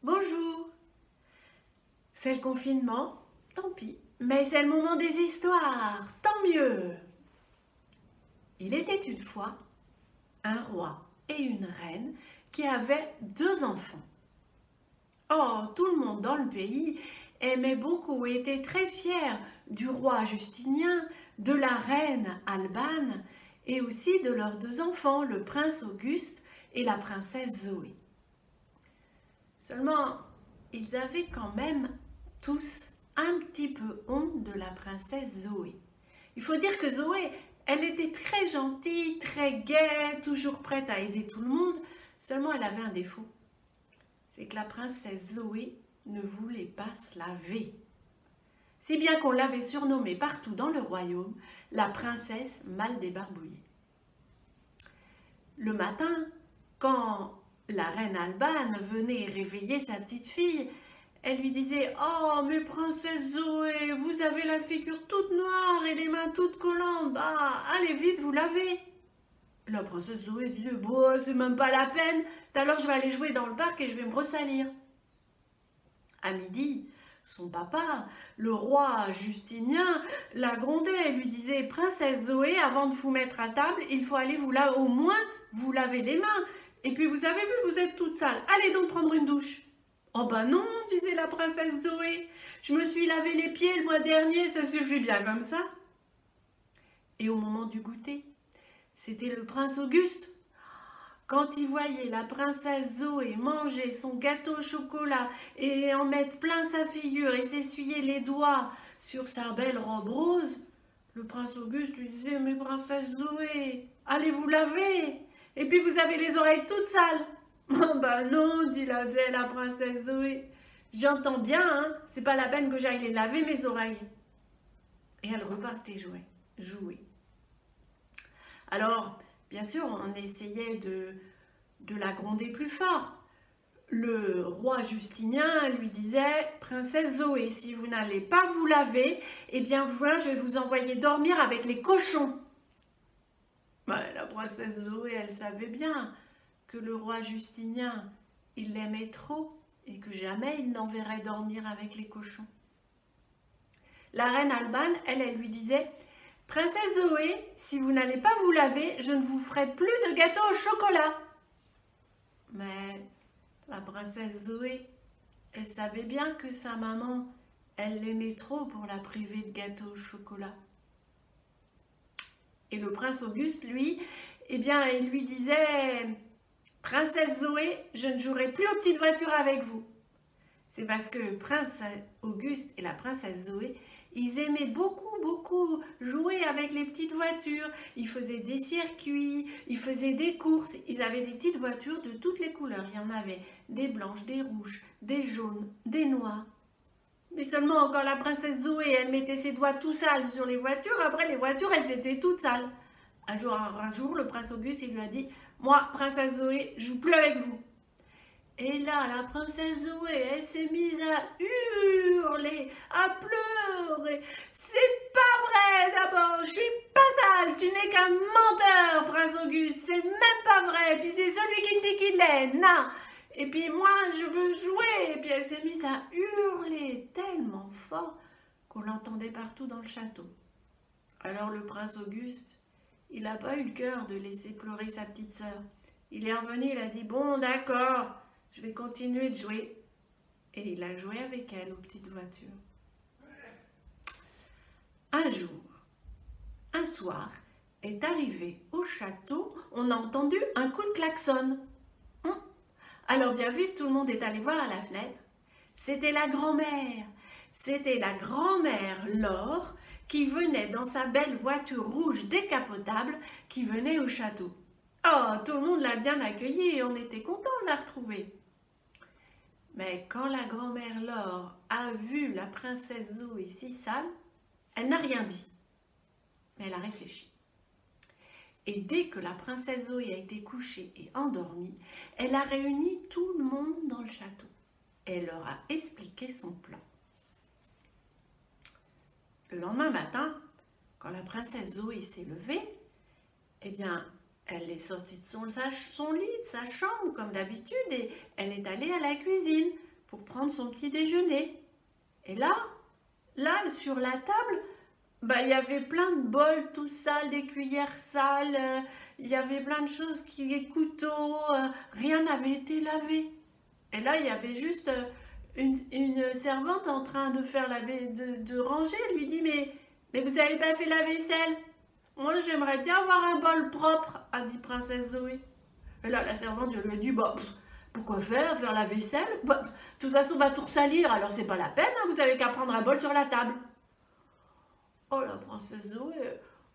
Bonjour. C'est le confinement, tant pis, mais c'est le moment des histoires, tant mieux. Il était une fois un roi et une reine qui avaient 2 enfants. Oh, tout le monde dans le pays aimait beaucoup et était très fier du roi Justinien, de la reine Albane et aussi de leurs 2 enfants, le prince Auguste et la princesse Zoé. Seulement, ils avaient quand même tous un petit peu honte de la princesse Zoé. Il faut dire que Zoé, elle était très gentille, très gaie, toujours prête à aider tout le monde. Seulement, elle avait un défaut. C'est que la princesse Zoé ne voulait pas se laver. Si bien qu'on l'avait surnommée partout dans le royaume, la princesse mal débarbouillée. Le matin, quand la reine Albane venait réveiller sa petite fille, elle lui disait « Oh, mais princesse Zoé, vous avez la figure toute noire et les mains toutes collantes, bah, allez vite vous laver !» La princesse Zoé disait « Bon, c'est même pas la peine, alors je vais aller jouer dans le parc et je vais me ressalir. » À midi, son papa, le roi Justinien, la grondait et lui disait « Princesse Zoé, avant de vous mettre à table, il faut aller au moins vous laver les mains. Et puis vous avez vu, vous êtes toute sale, allez donc prendre une douche. » « Oh ben non, disait la princesse Zoé, je me suis lavé les pieds le mois dernier, ça suffit bien comme ça. » Et au moment du goûter, c'était le prince Auguste. Quand il voyait la princesse Zoé manger son gâteau au chocolat et en mettre plein sa figure et s'essuyer les doigts sur sa belle robe rose, le prince Auguste lui disait « Mais princesse Zoé, allez vous laver, et puis vous avez les oreilles toutes sales. » « Oh ben non, dit la princesse Zoé, j'entends bien, hein, c'est pas la peine que j'aille les laver mes oreilles. » Et elle repartait jouer. Alors, bien sûr, on essayait de la gronder plus fort. Le roi Justinien lui disait « Princesse Zoé, si vous n'allez pas vous laver, eh bien voilà, je vais vous envoyer dormir avec les cochons. » La princesse Zoé, elle savait bien que le roi Justinien, il l'aimait trop et que jamais il n'enverrait dormir avec les cochons. La reine Albane, elle lui disait « Princesse Zoé, si vous n'allez pas vous laver, je ne vous ferai plus de gâteau au chocolat. » Mais la princesse Zoé, elle savait bien que sa maman, elle l'aimait trop pour la priver de gâteau au chocolat. Et le prince Auguste, lui, eh bien, il lui disait « Princesse Zoé, je ne jouerai plus aux petites voitures avec vous. » C'est parce que le prince Auguste et la princesse Zoé, ils aimaient beaucoup jouer avec les petites voitures. Ils faisaient des circuits, ils faisaient des courses. Ils avaient des petites voitures de toutes les couleurs. Il y en avait des blanches, des rouges, des jaunes, des noires. Mais seulement quand la princesse Zoé, elle mettait ses doigts tout sales sur les voitures, après les voitures, elles étaient toutes sales. Un jour, le prince Auguste, il lui a dit « Moi, princesse Zoé, je joue plus avec vous. » Et là, la princesse Zoé, elle s'est mise à hurler, à pleurer. « C'est pas vrai d'abord, je suis pas sale, tu n'es qu'un menteur, prince Auguste, c'est même pas vrai, puis c'est celui qui dit qu'il est, non. Et puis moi, je veux jouer. » Et puis elle s'est mise à hurler tellement fort qu'on l'entendait partout dans le château. Alors le prince Auguste, il n'a pas eu le cœur de laisser pleurer sa petite sœur. Il est revenu, il a dit « Bon, d'accord, je vais continuer de jouer. » Et il a joué avec elle aux petites voitures. Un jour, un soir, est arrivé au château, on a entendu un coup de klaxon. Alors bien vite, tout le monde est allé voir à la fenêtre. C'était la grand-mère. C'était la grand-mère Laure qui venait dans sa belle voiture rouge décapotable qui venait au château. Oh, tout le monde l'a bien accueillie et on était content de la retrouver. Mais quand la grand-mère Laure a vu la princesse Zoé si sale, elle n'a rien dit. Mais elle a réfléchi. Et dès que la princesse Zoé a été couchée et endormie, elle a réuni tout le monde dans le château. Elle leur a expliqué son plan. Le lendemain matin, quand la princesse Zoé s'est levée, eh bien, elle est sortie de son lit, de sa chambre, comme d'habitude, et elle est allée à la cuisine pour prendre son petit déjeuner. Et là, sur la table, il y avait plein de bols tout sales, des cuillères sales, il y avait plein de choses, des couteaux, rien n'avait été lavé. Et là, il y avait juste une servante en train de faire de ranger. Elle lui dit, mais vous n'avez pas fait la vaisselle? Moi, j'aimerais bien avoir un bol propre, a dit Princesse Zoé. Et là, la servante, je lui ai dit, pourquoi faire la vaisselle? De toute façon, on va tout salir, alors c'est pas la peine, hein, vous avez qu'à prendre un bol sur la table. Oh, la princesse Zoé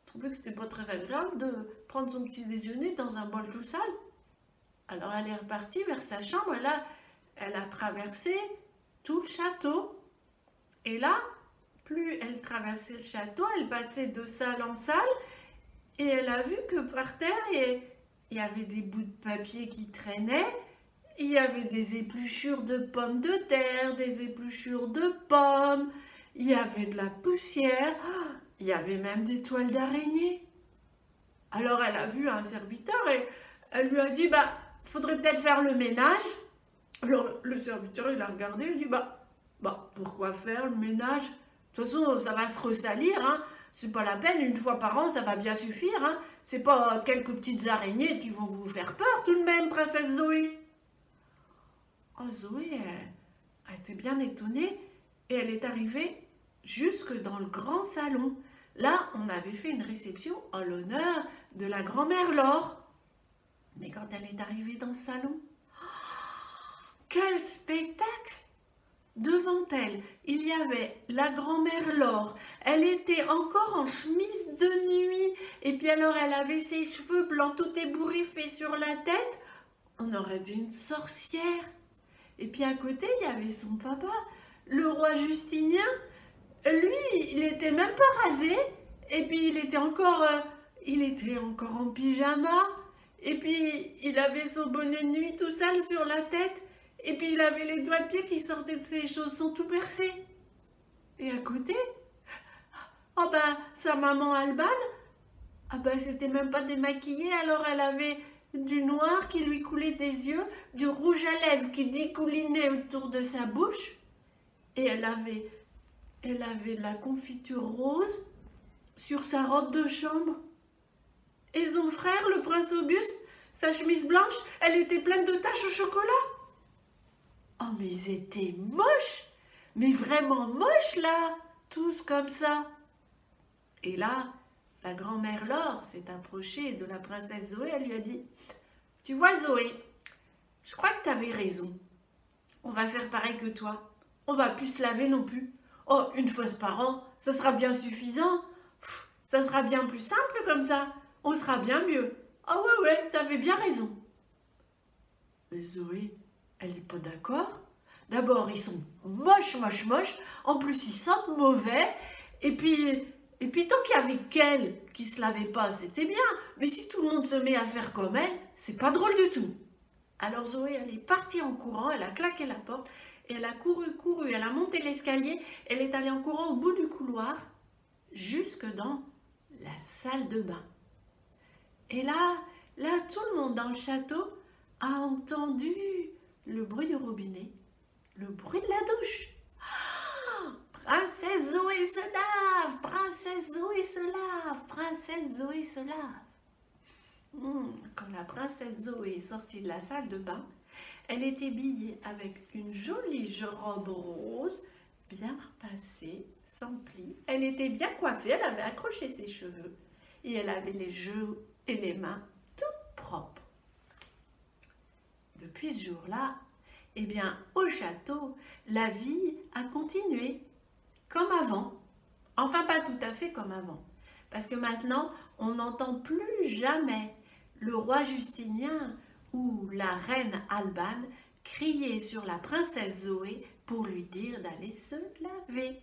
trouvait que c'était pas très agréable de prendre son petit déjeuner dans un bol tout sale. Alors elle est repartie vers sa chambre et là, elle a traversé tout le château. Et là, plus elle traversait le château, elle passait de salle en salle et elle a vu que par terre, il y avait des bouts de papier qui traînaient, il y avait des épluchures de pommes de terre, des épluchures de pommes, il y avait de la poussière, il y avait même des toiles d'araignée. Alors elle a vu un serviteur et elle lui a dit, faudrait peut-être faire le ménage. Alors le serviteur, il a regardé, il a dit, pourquoi faire le ménage? De toute façon, ça va se ressalir, hein. C'est pas la peine, une fois par an, ça va bien suffire, hein. C'est pas quelques petites araignées qui vont vous faire peur tout de même, princesse Zoé. Oh, Zoé, elle était bien étonnée et elle est arrivée jusque dans le grand salon. Là, on avait fait une réception en l'honneur de la grand-mère Laure. Mais quand elle est arrivée dans le salon, quel spectacle! Devant elle, il y avait la grand-mère Laure. Elle était encore en chemise de nuit. Et puis alors, elle avait ses cheveux blancs tout ébouriffés sur la tête. On aurait dit une sorcière. Et puis à côté, il y avait son papa, le roi Justinien. Lui, il était même pas rasé. Et puis il était encore en pyjama. Et puis il avait son bonnet de nuit tout sale sur la tête. Et puis il avait les doigts de pied qui sortaient de ses chaussons tout percés. Et à côté, sa maman Alban, c'était même pas démaquillée, alors elle avait du noir qui lui coulait des yeux, du rouge à lèvres qui dégoulinait autour de sa bouche, et elle avait de la confiture rose sur sa robe de chambre. Et son frère, le prince Auguste, sa chemise blanche, elle était pleine de taches au chocolat. Oh, mais ils étaient moches, mais vraiment moches là, tous comme ça. Et là, la grand-mère Laure s'est approchée de la princesse Zoé, elle lui a dit, « Tu vois Zoé, je crois que tu avais raison. On va faire pareil que toi. On va plus se laver non plus. Oh, une fois par an, ça sera bien suffisant. Ça sera bien plus simple comme ça. On sera bien mieux. Ah ouais, t'avais bien raison. » Mais Zoé, elle n'est pas d'accord. D'abord, ils sont moches. En plus, ils sentent mauvais. Et puis tant qu'il y avait qu'elle qui se lavait pas, c'était bien. Mais si tout le monde se met à faire comme elle, c'est pas drôle du tout. Alors Zoé, elle est partie en courant, elle a claqué la porte, et elle a couru, elle a monté l'escalier, elle est allée en courant au bout du couloir, jusque dans la salle de bain. Et là, tout le monde dans le château a entendu le bruit du robinet, le bruit de la douche. Oh, Princesse Zoé se lave, Princesse Zoé se lave, Princesse Zoé se lave. Quand la princesse Zoé est sortie de la salle de bain, elle était habillée avec une jolie robe rose, bien repassée, sans plis. Elle était bien coiffée, elle avait accroché ses cheveux et elle avait les joues et les mains toutes propres. Depuis ce jour-là, au château, la vie a continué comme avant. Enfin, pas tout à fait comme avant. Parce que maintenant, on n'entend plus jamais le roi Justinien ou la reine Alban crier sur la princesse Zoé pour lui dire d'aller se laver.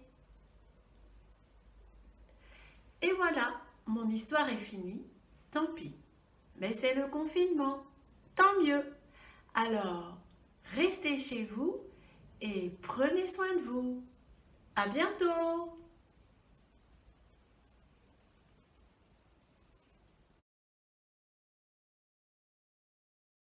Et voilà, mon histoire est finie. Tant pis. Mais c'est le confinement. Tant mieux. Alors, restez chez vous et prenez soin de vous. À bientôt!